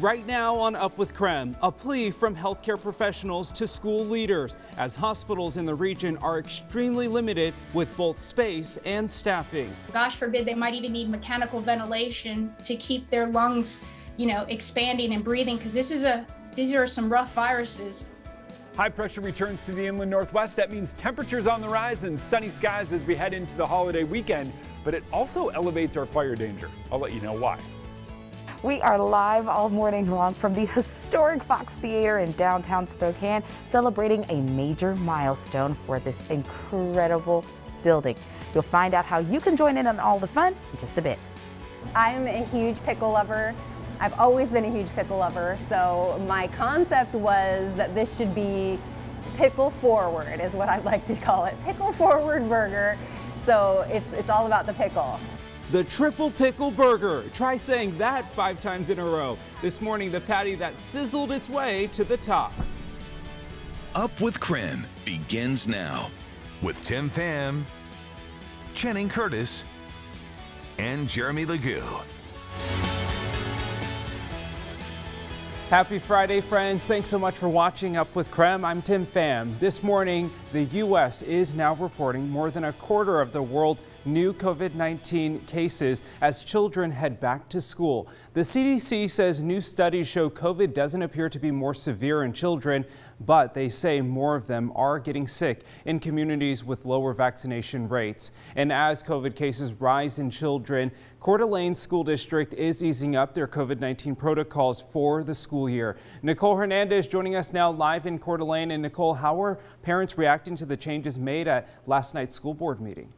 right now on Up with KREM, a plea from healthcare professionals to school leaders as hospitals in the region are extremely limited with both space and staffing. Gosh forbid, they might even need mechanical ventilation to keep their lungs, expanding and breathing, because these are some rough viruses. High pressure returns to the inland northwest. That means temperatures on the rise and sunny skies as we head into the holiday weekend, but it also elevates our fire danger. I'll let you know why. We are live all morning long from the historic Fox Theater in downtown Spokane, celebrating a major milestone for this incredible building. You'll find out how you can join in on all the fun in just a bit. I'm a huge pickle lover. I've always been a huge pickle lover, so my concept was that this should be pickle forward, is what I'd like to call it. Pickle forward burger. So it's all about the pickle. The triple pickle burger. Try saying that 5 times in a row. This morning, the patty that sizzled its way to the top. Up with KREM begins now with Tim Pham, Channing Curtis, and Jeremy Legoo. Happy Friday, friends. Thanks so much for watching Up with KREM. I'm Tim Pham. This morning, the U.S. is now reporting more than a quarter of the world's new COVID-19 cases as children head back to school. The CDC says new studies show COVID doesn't appear to be more severe in children, but they say more of them are getting sick in communities with lower vaccination rates. And as COVID cases rise in children, Coeur d'Alene School District is easing up their COVID-19 protocols for the school year. Nicole Hernandez joining us now live in Coeur d'Alene. And Nicole, how are parents reacting to the changes made at last night's school board meeting?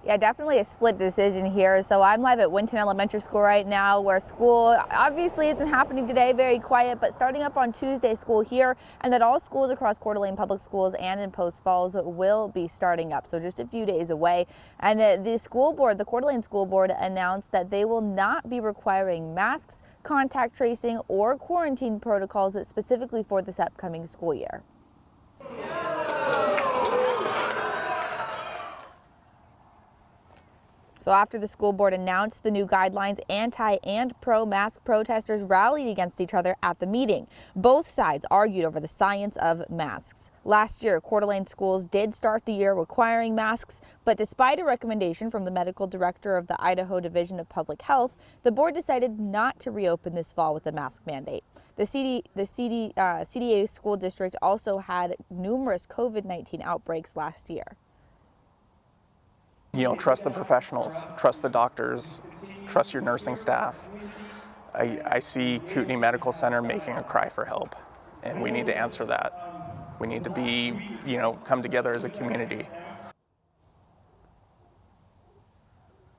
Yeah, definitely a split decision here. So I'm live at Winton Elementary School right now, where school obviously isn't happening today, very quiet, but starting up on Tuesday, school here, and that all schools across Coeur d'Alene Public Schools and in Post Falls will be starting up. So just a few days away. And the school board, the Coeur d'Alene School Board, announced that they will not be requiring masks, contact tracing, or quarantine protocols specifically for this upcoming school year. So after the school board announced the new guidelines, anti and pro-mask protesters rallied against each other at the meeting. Both sides argued over the science of masks. Last year, Coeur d'Alene schools did start the year requiring masks, but despite a recommendation from the medical director of the Idaho Division of Public Health, the board decided not to reopen this fall with a mask mandate. The CDA school district also had numerous COVID-19 outbreaks last year. Trust the professionals, trust the doctors, trust your nursing staff. I see Kootenai Medical Center making a cry for help, and we need to answer that. We need to be, come together as a community.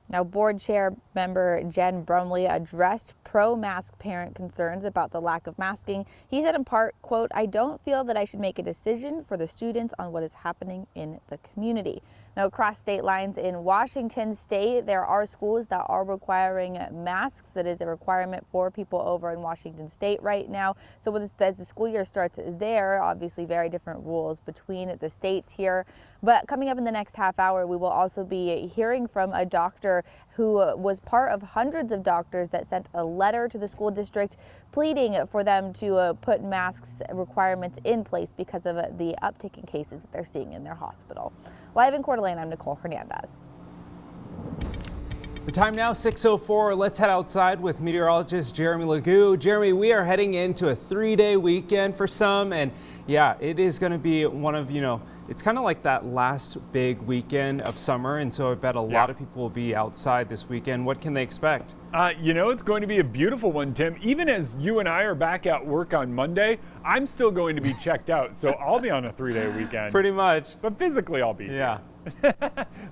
Now, board chair member Jen Brumley addressed pro-mask parent concerns about the lack of masking. He said in part, quote, "I don't feel that I should make a decision for the students on what is happening in the community." Now, across state lines in Washington state, there are schools that are requiring masks. That is a requirement for people over in Washington state right now. So as the school year starts there, obviously very different rules between the states here. But coming up in the next half hour, we will also be hearing from a doctor who was part of hundreds of doctors that sent a letter to the school district pleading for them to put masks requirements in place because of the uptick in cases that they're seeing in their hospital. Live in Coeur d'Alene, I'm Nicole Hernandez. The time now 6:04. Let's head outside with meteorologist Jeremy Legoo. Jeremy, we are heading into a 3-day weekend for some, and yeah, it is going to be one of, it's kind of like that last big weekend of summer, and so I bet a lot of people will be outside this weekend. What can they expect? It's going to be a beautiful one, Tim. Even as you and I are back at work on Monday, I'm still going to be checked out, so I'll be on a 3-day weekend. Pretty much. But physically I'll be here.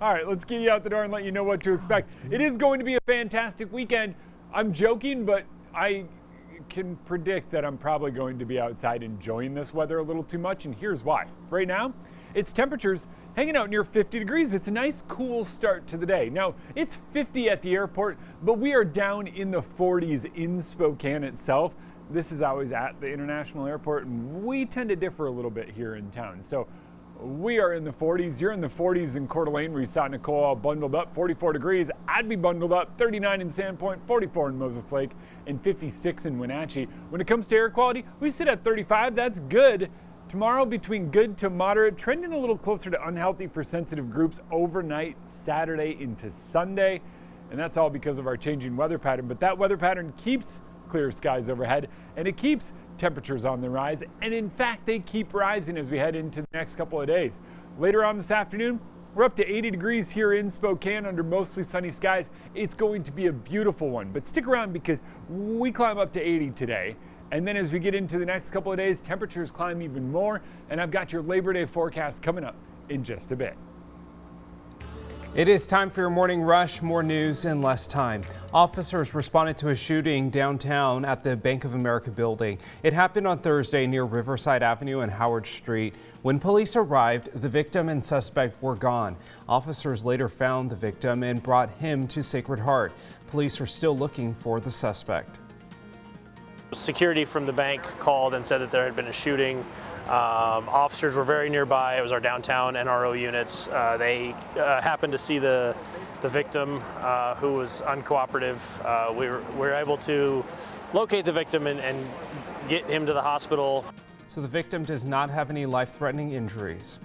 All right, let's get you out the door and let you know what to expect. It is going to be a fantastic weekend. I'm joking, but I can predict that I'm probably going to be outside enjoying this weather a little too much, and here's why. Right now, it's temperatures hanging out near 50 degrees. It's a nice cool start to the day. Now, it's 50 at the airport, but we are down in the 40s in Spokane itself. This is always at the international airport, and we tend to differ a little bit here in town. So We are in the 40s. You're in the 40s in Coeur d'Alene where you saw Nicole all bundled up, 44 degrees. I'd be bundled up, 39 in Sandpoint, 44 in Moses Lake, and 56 in Wenatchee. When it comes to air quality, we sit at 35. That's good. Tomorrow between good to moderate, trending a little closer to unhealthy for sensitive groups overnight, Saturday into Sunday. And that's all because of our changing weather pattern. But that weather pattern keeps clear skies overhead, and it keeps temperatures on the rise. And in fact, they keep rising as we head into the next couple of days. Later on this afternoon, we're up to 80 degrees here in Spokane under mostly sunny skies. It's going to be a beautiful one, but stick around because we climb up to 80 today. And then as we get into the next couple of days, temperatures climb even more. And I've got your Labor Day forecast coming up in just a bit. It is time for your morning rush. More news in less time. Officers responded to a shooting downtown at the Bank of America building. It happened on Thursday near Riverside Avenue and Howard Street. When police arrived, the victim and suspect were gone. Officers later found the victim and brought him to Sacred Heart. Police are still looking for the suspect. Security from the bank called and said that there had been a shooting. Officers were very nearby. It was our downtown NRO units. They happened to see the victim who was uncooperative. We were able to locate the victim and get him to the hospital. So the victim does not have any life-threatening injuries.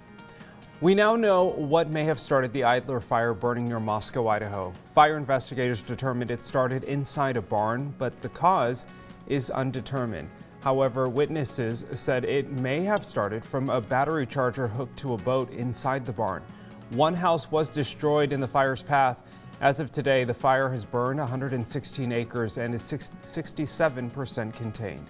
We now know what may have started the Idler fire burning near Moscow, Idaho. Fire investigators determined it started inside a barn, but the cause is undetermined. However, witnesses said it may have started from a battery charger hooked to a boat inside the barn. One house was destroyed in the fire's path. As of today, the fire has burned 116 acres and is 67% contained.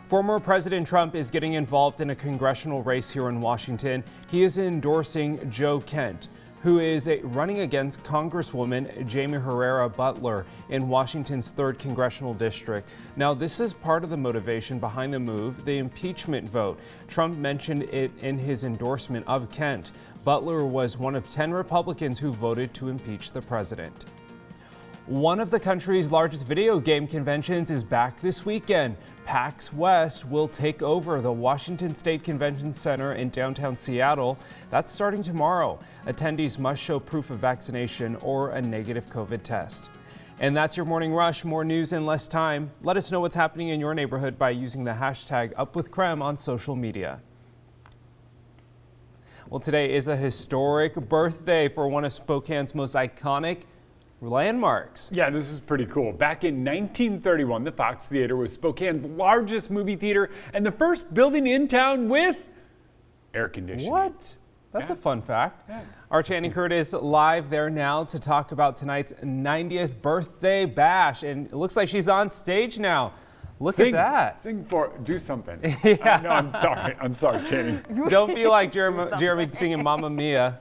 Former President Trump is getting involved in a congressional race here in Washington. He is endorsing Joe Kent, who is running against Congresswoman Jamie Herrera Butler in Washington's 3rd Congressional District. Now, this is part of the motivation behind the move, the impeachment vote. Trump mentioned it in his endorsement of Kent. Butler was one of 10 Republicans who voted to impeach the president. One of the country's largest video game conventions is back this weekend. PAX West will take over the Washington State Convention Center in downtown Seattle. That's starting tomorrow. Attendees must show proof of vaccination or a negative COVID test. And that's your morning rush. More news in less time. Let us know what's happening in your neighborhood by using the hashtag #UpWithKrem on social media. Well, today is a historic birthday for one of Spokane's most iconic landmarks. Yeah, this is pretty cool. Back in 1931, the Fox Theater was Spokane's largest movie theater and the first building in town with air conditioning. What? That's a fun fact. Yeah. Our Channing Curtis live there now to talk about tonight's 90th birthday bash. And it looks like she's on stage now. Look at that. Do something. Yeah. No, I'm sorry, Channing. Don't be like Jeremy singing Mamma Mia.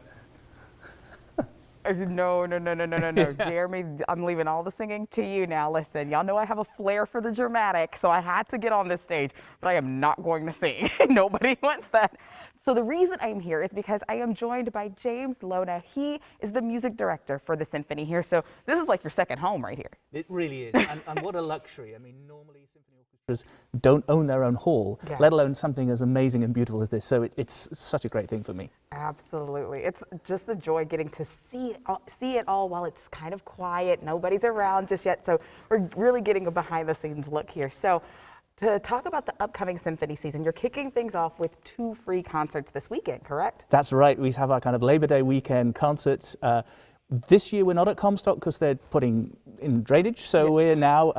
No. Jeremy, I'm leaving all the singing to you now. Listen, y'all know I have a flair for the dramatic, so I had to get on this stage, but I am not going to sing. Nobody wants that. So the reason I'm here is because I am joined by James Lona. He is the music director for the symphony here. So this is like your second home right here. It really is. And what a luxury. I mean, normally symphony orchestras don't own their own hall, let alone something as amazing and beautiful as this. So it's such a great thing for me. Absolutely. It's just a joy getting to see it all while it's kind of quiet. Nobody's around just yet. So we're really getting a behind the scenes look here. So to talk about the upcoming symphony season, you're kicking things off with 2 free concerts this weekend, correct? That's right. We have our kind of Labor Day weekend concerts. This year we're not at Comstock because they're putting in drainage, so we're now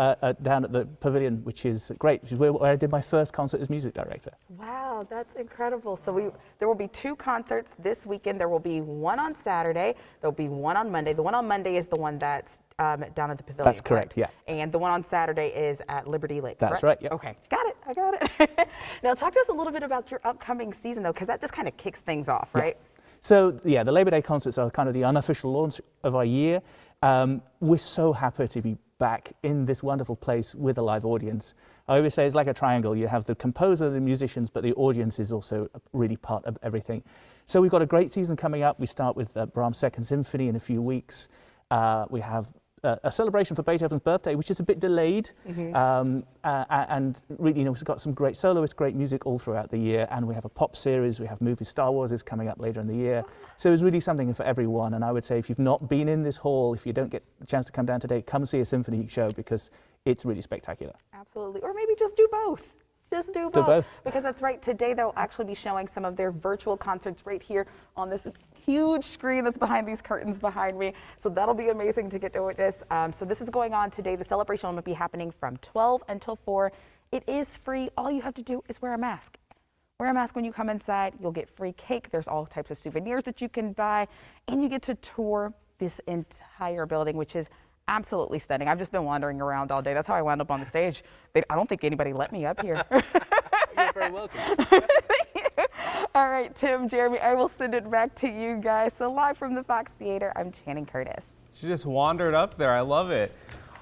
down at the Pavilion, which is great, which is where I did my first concert as music director. Wow, that's incredible. So there will be 2 concerts this weekend. There will be one on Saturday. There'll be one on Monday. The one on Monday is the one that's down at the Pavilion. That's correct, yeah. And the one on Saturday is at Liberty Lake, That's correct? right, yeah. Okay, got it, I got it. Now talk to us a little bit about your upcoming season though, because that just kind of kicks things off, right? So yeah, the Labor Day concerts are kind of the unofficial launch of our year. We're so happy to be back in this wonderful place with a live audience. I always say it's like a triangle. You have the composer, the musicians, but the audience is also really part of everything. So we've got a great season coming up. We start with Brahms' Second Symphony in a few weeks. We have a celebration for Beethoven's birthday, which is a bit delayed, and really, we've got some great soloists, great music all throughout the year, and we have a pop series, we have movies. Star Wars is coming up later in the year, so it's really something for everyone. And I would say, if you've not been in this hall, if you don't get the chance to come down today, come see a symphony show, because it's really spectacular. Absolutely, or maybe just do both. Just do both. Because that's right, today they'll actually be showing some of their virtual concerts right here on this huge screen that's behind these curtains behind me. So that'll be amazing to get to witness. So this is going on today. The celebration will be happening from 12 until 4. It is free. All you have to do is wear a mask. Wear a mask when you come inside. You'll get free cake. There's all types of souvenirs that you can buy. And you get to tour this entire building, which is absolutely stunning. I've just been wandering around all day. That's how I wound up on the stage. I don't think anybody let me up here. You're very welcome. All right, Tim, Jeremy, I will send it back to you guys. So live from the Fox Theater, I'm Channing Curtis. She just wandered up there. I love it.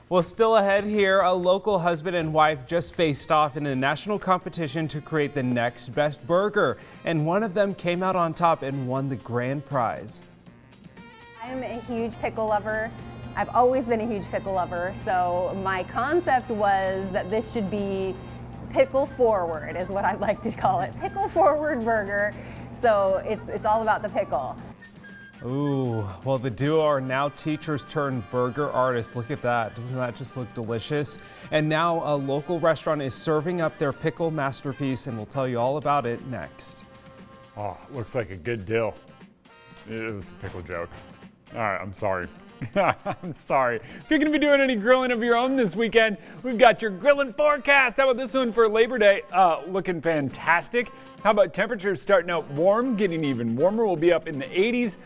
Well, still ahead here, a local husband and wife just faced off in a national competition to create the next best burger. And one of them came out on top and won the grand prize. I'm a huge pickle lover. I've always been a huge pickle lover, so my concept was that this should be pickle forward, is what I'd like to call it. Pickle forward burger. So it's all about the pickle. Ooh, well, the duo are now teachers turned burger artists. Look at that. Doesn't that just look delicious? And now a local restaurant is serving up their pickle masterpiece, and we'll tell you all about it next. Oh, looks like a good deal. It is a pickle joke. All right, I'm sorry. I'm sorry. If you're going to be doing any grilling of your own this weekend, we've got your grilling forecast. How about this one for Labor Day? Looking fantastic. How about temperatures starting out warm, getting even warmer? We'll be up in the 80s.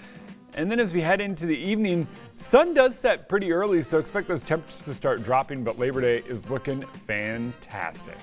And then as we head into the evening, sun does set pretty early, so expect those temperatures to start dropping, but Labor Day is looking fantastic.